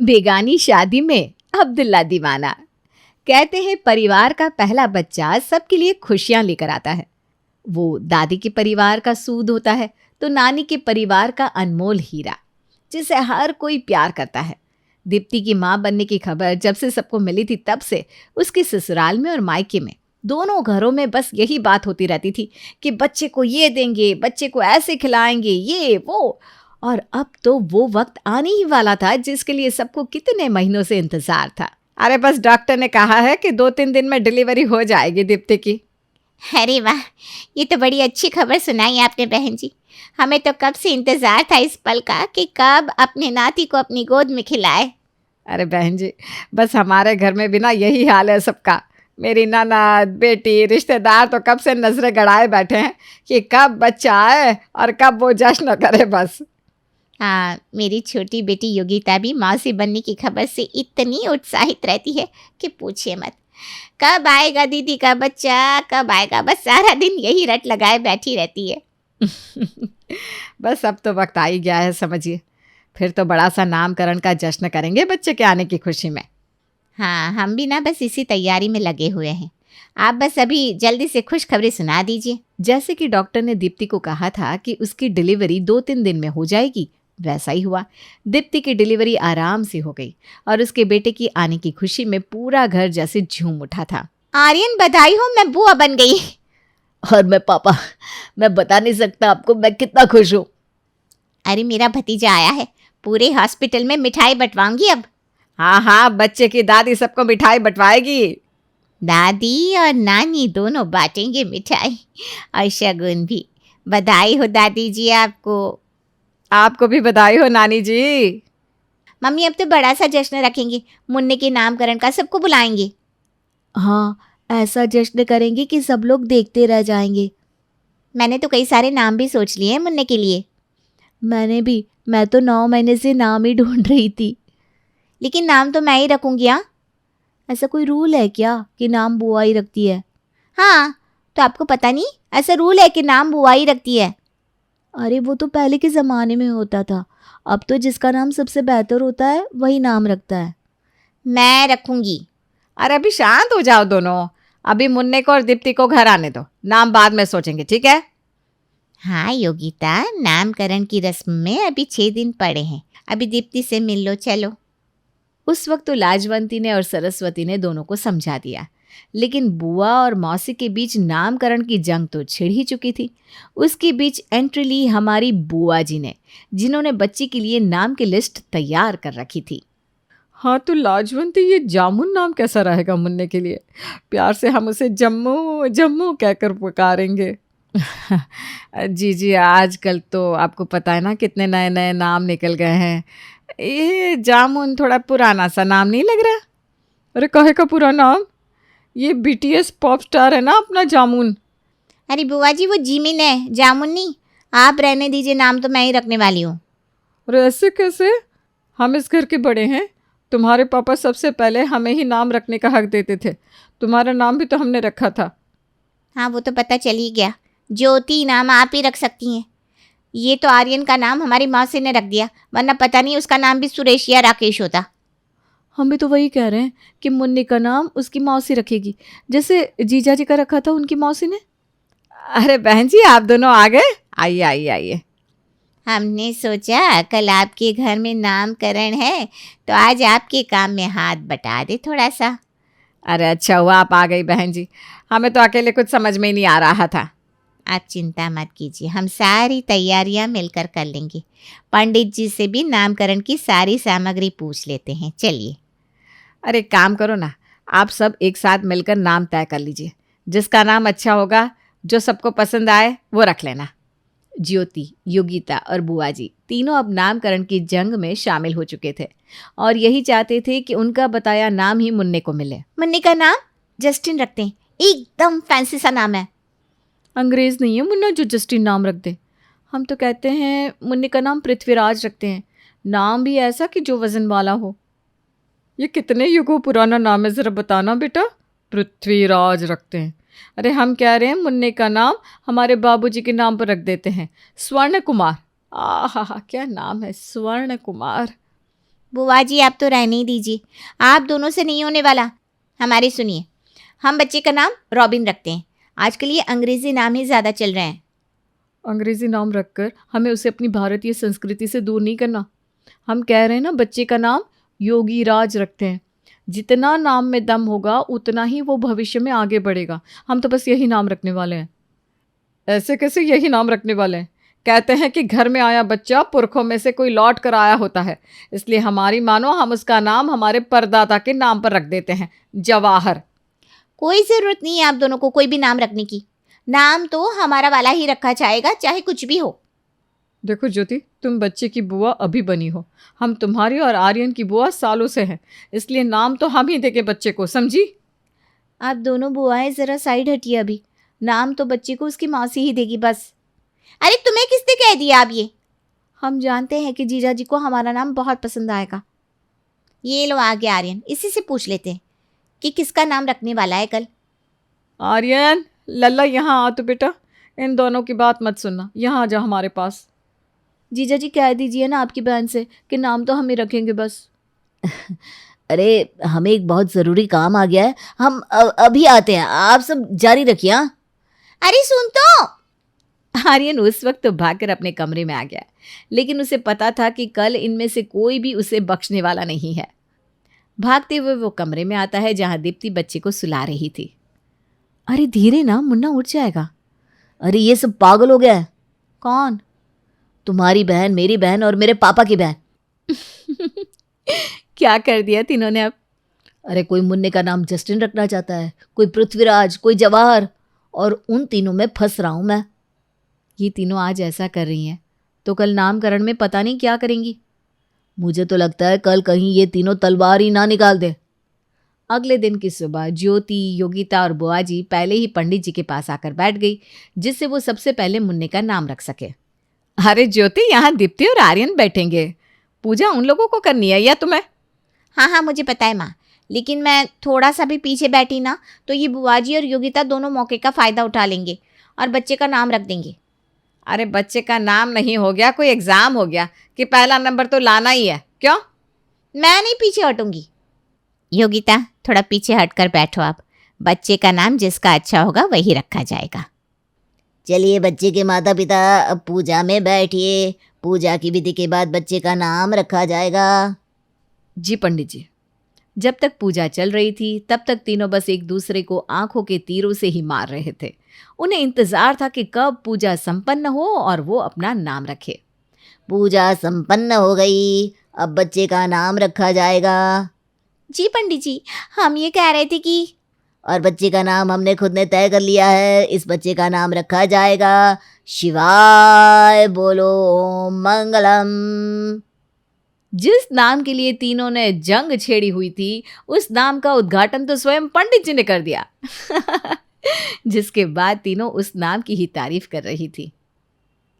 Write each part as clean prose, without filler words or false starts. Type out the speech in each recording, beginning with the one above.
बेगानी शादी में अब्दुल्ला दीवाना। कहते हैं परिवार का पहला बच्चा सबके लिए खुशियां लेकर आता है। वो दादी के परिवार का सूद होता है तो नानी के परिवार का अनमोल हीरा, जिसे हर कोई प्यार करता है। दीप्ति की मां बनने की खबर जब से सबको मिली थी, तब से उसके ससुराल में और मायके में दोनों घरों में बस यही बात होती रहती थी कि बच्चे को ये देंगे, बच्चे को ऐसे खिलाएंगे, ये वो। और अब तो वो वक्त आने ही वाला था जिसके लिए सबको कितने महीनों से इंतजार था। अरे बस डॉक्टर ने कहा है कि 2-3 दिन में डिलीवरी हो जाएगी दीप्ति की। अरे वाह, ये तो बड़ी अच्छी खबर सुनाई आपने बहन जी। हमें तो कब से इंतजार था इस पल का कि कब अपने नाती को अपनी गोद में खिलाए। अरे बहन जी, बस हमारे घर में भी ना यही हाल है सबका। मेरी ननद, बेटी, रिश्तेदार तो कब से नजरें गड़ाए बैठे हैं कि कब बच्चा आए और कब वो जश्न करे बस। हाँ, मेरी छोटी बेटी योगिता भी मौसी बनने की खबर से इतनी उत्साहित रहती है कि पूछिए मत। कब आएगा दीदी का बच्चा, कब आएगा, बस सारा दिन यही रट लगाए बैठी रहती है। बस अब तो वक्त आ ही गया है, समझिए। फिर तो बड़ा सा नामकरण का जश्न करेंगे बच्चे के आने की खुशी में। हाँ, हम भी ना बस इसी तैयारी में लगे हुए हैं। आप बस अभी जल्दी से खुशखबरी सुना दीजिए। जैसे कि डॉक्टर ने दीप्ति को कहा था कि उसकी डिलीवरी 2-3 दिन में हो जाएगी, वैसा ही हुआ। दीप्ति की डिलीवरी आराम से हो गई और उसके बेटे की आने की खुशी में पूरा घर जैसे झूम उठा था। आर्यन, बधाई हो, मैं बुआ बन गई। और मैं पापा, मैं बता नहीं सकता आपको मैं कितना खुश हूँ। अरे मेरा भतीजा आया है, पूरे हॉस्पिटल में मिठाई बंटवाऊंगी अब। हाँ हाँ, बच्चे की दादी सबको मिठाई बंटवाएगी। दादी और नानी दोनों बांटेंगे मिठाई और शगुन भी। बधाई हो दादी जी आपको। आपको भी बधाई हो नानी जी। मम्मी अब तो बड़ा सा जश्न रखेंगे, मुन्ने के नामकरण का, सबको बुलाएंगे। हाँ, ऐसा जश्न करेंगे कि सब लोग देखते रह जाएंगे। मैंने तो कई सारे नाम भी सोच लिए हैं मुन्ने के लिए। मैंने भी, मैं तो 9 महीने से नाम ही ढूंढ रही थी। लेकिन नाम तो मैं ही रखूंगी। हाँ, ऐसा कोई रूल है क्या कि नाम बुआ ही रखती है? हाँ, तो आपको पता नहीं, ऐसा रूल है कि नाम बुआ ही रखती है। अरे वो तो पहले के ज़माने में होता था, अब तो जिसका नाम सबसे बेहतर होता है वही नाम रखता है। मैं रखूंगी। अरे अभी शांत हो जाओ दोनों, अभी मुन्ने को और दीप्ति को घर आने दो, नाम बाद में सोचेंगे, ठीक है? हाँ योगिता, नामकरण की रस्म में अभी 6 दिन पड़े हैं, अभी दीप्ति से मिल लो, चलो। उस वक्त तो लाजवंती ने और सरस्वती ने दोनों को समझा दिया, लेकिन बुआ और मौसी के बीच नामकरण की जंग तो छिड़ ही चुकी थी। उसके बीच एंट्री ली हमारी बुआ जी ने, जिन्होंने बच्ची के लिए नाम की लिस्ट तैयार कर रखी थी। हाँ तो लाजवंती, ये जामुन नाम कैसा रहेगा मुन्ने के लिए? प्यार से हम उसे जम्मू जम्मू कहकर पुकारेंगे। जी जी, आजकल तो आपको पता है ना कितने नए नए नाम निकल गए हैं। ये जामुन थोड़ा पुराना सा नाम नहीं लग रहा? अरे कहे का पुराना नाम? ये बीटीएस पॉप स्टार है ना अपना जामुन। अरे बुआ जी, वो जिमिन है, जामुन नहीं। आप रहने दीजिए, नाम तो मैं ही रखने वाली हूँ। अरे ऐसे कैसे? हम इस घर के बड़े हैं, तुम्हारे पापा सबसे पहले हमें ही नाम रखने का हक देते थे। तुम्हारा नाम भी तो हमने रखा था। हाँ, वो तो पता चल ही गया। ज्योति नाम आप ही रख सकती हैं। ये तो आर्यन का नाम हमारी मौसी ने रख दिया, वरना पता नहीं उसका नाम भी सुरेश या राकेश होता। हम भी तो वही कह रहे हैं कि मुन्ने का नाम उसकी मौसी रखेगी, जैसे जीजा जी का रखा था उनकी मौसी ने। अरे बहन जी, आप दोनों आ गए, आइए आइए आइए। हमने सोचा कल आपके घर में नामकरण है तो आज आपके काम में हाथ बटा दे थोड़ा सा। अरे अच्छा हुआ आप आ गई बहन जी, हमें तो अकेले कुछ समझ में ही नहीं आ रहा था। आप चिंता मत कीजिए, हम सारी तैयारियां मिलकर कर लेंगे। पंडित जी से भी नामकरण की सारी सामग्री पूछ लेते हैं, चलिए। अरे काम करो ना, आप सब एक साथ मिलकर नाम तय कर लीजिए। जिसका नाम अच्छा होगा, जो सबको पसंद आए, वो रख लेना। ज्योति, योगिता और बुआ जी तीनों अब नामकरण की जंग में शामिल हो चुके थे और यही चाहते थे कि उनका बताया नाम ही मुन्ने को मिले। मुन्ने का नाम जस्टिन रखते हैं, एकदम फैंसी सा नाम है। अंग्रेज नहीं है मुन्ना जो जस्टिन नाम रख दे। हम तो कहते हैं मुन्ने का नाम पृथ्वीराज रखते हैं, नाम भी ऐसा कि जो वजन वाला हो। ये कितने युगों पुराना नाम है, ज़रा बताना बेटा। पृथ्वीराज रखते हैं। अरे हम कह रहे हैं मुन्ने का नाम हमारे बाबूजी के नाम पर रख देते हैं, स्वर्ण कुमार। आहा, क्या नाम है, स्वर्ण कुमार। बुआ जी आप तो रहने ही दीजिए, आप दोनों से नहीं होने वाला। हमारी सुनिए, हम बच्चे का नाम रॉबिन रखते हैं। आजकल ये अंग्रेजी नाम ही ज़्यादा चल रहे हैं। अंग्रेजी नाम रखकर हमें उसे अपनी भारतीय संस्कृति से दूर नहीं करना। हम कह रहे हैं ना, बच्चे का नाम योगी राज रखते हैं। जितना नाम में दम होगा उतना ही वो भविष्य में आगे बढ़ेगा। हम तो बस यही नाम रखने वाले हैं। ऐसे कैसे यही नाम रखने वाले हैं? कहते हैं कि घर में आया बच्चा पुरखों में से कोई लौट कर आया होता है, इसलिए हमारी मानो हम उसका नाम हमारे परदादा के नाम पर रख देते हैं, जवाहर। कोई ज़रूरत नहीं है आप दोनों को कोई भी नाम रखने की। नाम तो हमारा वाला ही रखा जाएगा, चाहे कुछ भी हो। देखो ज्योति, तुम बच्चे की बुआ अभी बनी हो, हम तुम्हारी और आर्यन की बुआ सालों से हैं, इसलिए नाम तो हम ही देंगे बच्चे को, समझी? आप दोनों बुआएं ज़रा साइड हटिए। अभी नाम तो बच्चे को उसकी मौसी ही देगी बस। अरे तुम्हें किसने कह दिया आप ये? हम जानते हैं कि जीजा जी को हमारा नाम बहुत पसंद आएगा। ये लो आ गया आर्यन, इसी से पूछ लेते हैं कि किसका नाम रखने वाला है कल। आर्यन, लल्ला यहाँ आ तो बेटा, इन दोनों की बात मत सुनना, यहाँ आ जा हमारे पास। जीजा जी कह दीजिए ना आपकी बहन से कि नाम तो हम ही रखेंगे बस। अरे हमें एक बहुत ज़रूरी काम आ गया है, हम अभी आते हैं, आप सब जारी रखिए। हाँ? अरे सुन तो। आर्यन उस वक्त तो भागकर अपने कमरे में आ गया, लेकिन उसे पता था कि कल इनमें से कोई भी उसे बख्शने वाला नहीं है। भागते हुए वो कमरे में आता है जहां दीप्ति बच्चे को सुला रही थी। अरे धीरे ना, मुन्ना उठ जाएगा। अरे ये सब पागल हो गया है। कौन? तुम्हारी बहन, मेरी बहन और मेरे पापा की बहन। क्या कर दिया तीनों ने अब? अरे कोई मुन्ने का नाम जस्टिन रखना चाहता है, कोई पृथ्वीराज, कोई जवाहर, और उन तीनों में फंस रहा हूं मैं। ये तीनों आज ऐसा कर रही हैं तो कल नामकरण में पता नहीं क्या करेंगी। मुझे तो लगता है कल कहीं ये तीनों तलवार ही ना निकाल दे। अगले दिन की सुबह ज्योति, योगिता और बुआ जी पहले ही पंडित जी के पास आकर बैठ गई, जिससे वो सबसे पहले मुन्ने का नाम रख सके। अरे ज्योति, यहाँ दीप्ति और आर्यन बैठेंगे, पूजा उन लोगों को करनी है या तुम्हें? हाँ हाँ मुझे पता है माँ, लेकिन मैं थोड़ा सा भी पीछे बैठी ना तो ये बुआ जी और योगिता दोनों मौके का फ़ायदा उठा लेंगे और बच्चे का नाम रख देंगे। अरे बच्चे का नाम नहीं हो गया, कोई एग्ज़ाम हो गया कि पहला नंबर तो लाना ही है, क्यों? मैं नहीं पीछे हटूंगी। योगिता थोड़ा पीछे हटकर बैठो आप। बच्चे का नाम जिसका अच्छा होगा वही रखा जाएगा। चलिए बच्चे के माता पिता, अब पूजा में बैठिए। पूजा की विधि के बाद बच्चे का नाम रखा जाएगा। जी पंडित जी। जब तक पूजा चल रही थी तब तक तीनों बस एक दूसरे को आंखों के तीरों से ही मार रहे थे। उन्हें इंतजार था कि कब पूजा संपन्न हो और वो अपना नाम रखे। पूजा संपन्न हो गई, अब बच्चे का नाम रखा जाएगा। जी पंडित जी, हम ये कह रहे थे कि और बच्चे का नाम हमने खुद ने तय कर लिया है। इस बच्चे का नाम रखा जाएगा शिवाय बोलो ओम मंगलम। जिस नाम के लिए तीनों ने जंग छेड़ी हुई थी उस नाम का उद्घाटन तो स्वयं पंडित जी ने कर दिया। जिसके बाद तीनों उस नाम की ही तारीफ कर रही थी।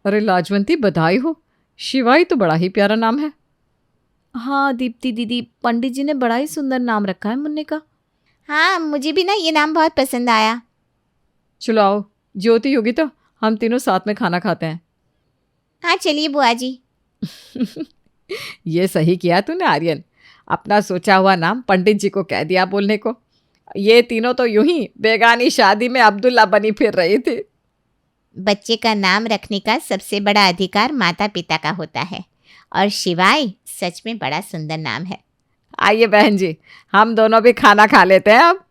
अरे लाजवंती, बधाई हो, शिवाई तो बड़ा ही प्यारा नाम है। हाँ दीप्ति दीदी, पंडित जी ने बड़ा ही सुंदर नाम रखा है मुन्ने का। हाँ मुझे भी ना ये नाम बहुत पसंद आया। चलो आओ ज्योति, योगिता, हम तीनों साथ में खाना खाते हैं। हाँ चलिए बुआ जी। ये सही किया तूने आर्यन, अपना सोचा हुआ नाम पंडित जी को कह दिया बोलने को। ये तीनों तो यूं ही बेगानी शादी में अब्दुल्ला बनी फिर रही थी। बच्चे का नाम रखने का सबसे बड़ा अधिकार माता पिता का होता है और शिवाय सच में बड़ा सुंदर नाम है। आइए बहन जी, हम दोनों भी खाना खा लेते हैं अब।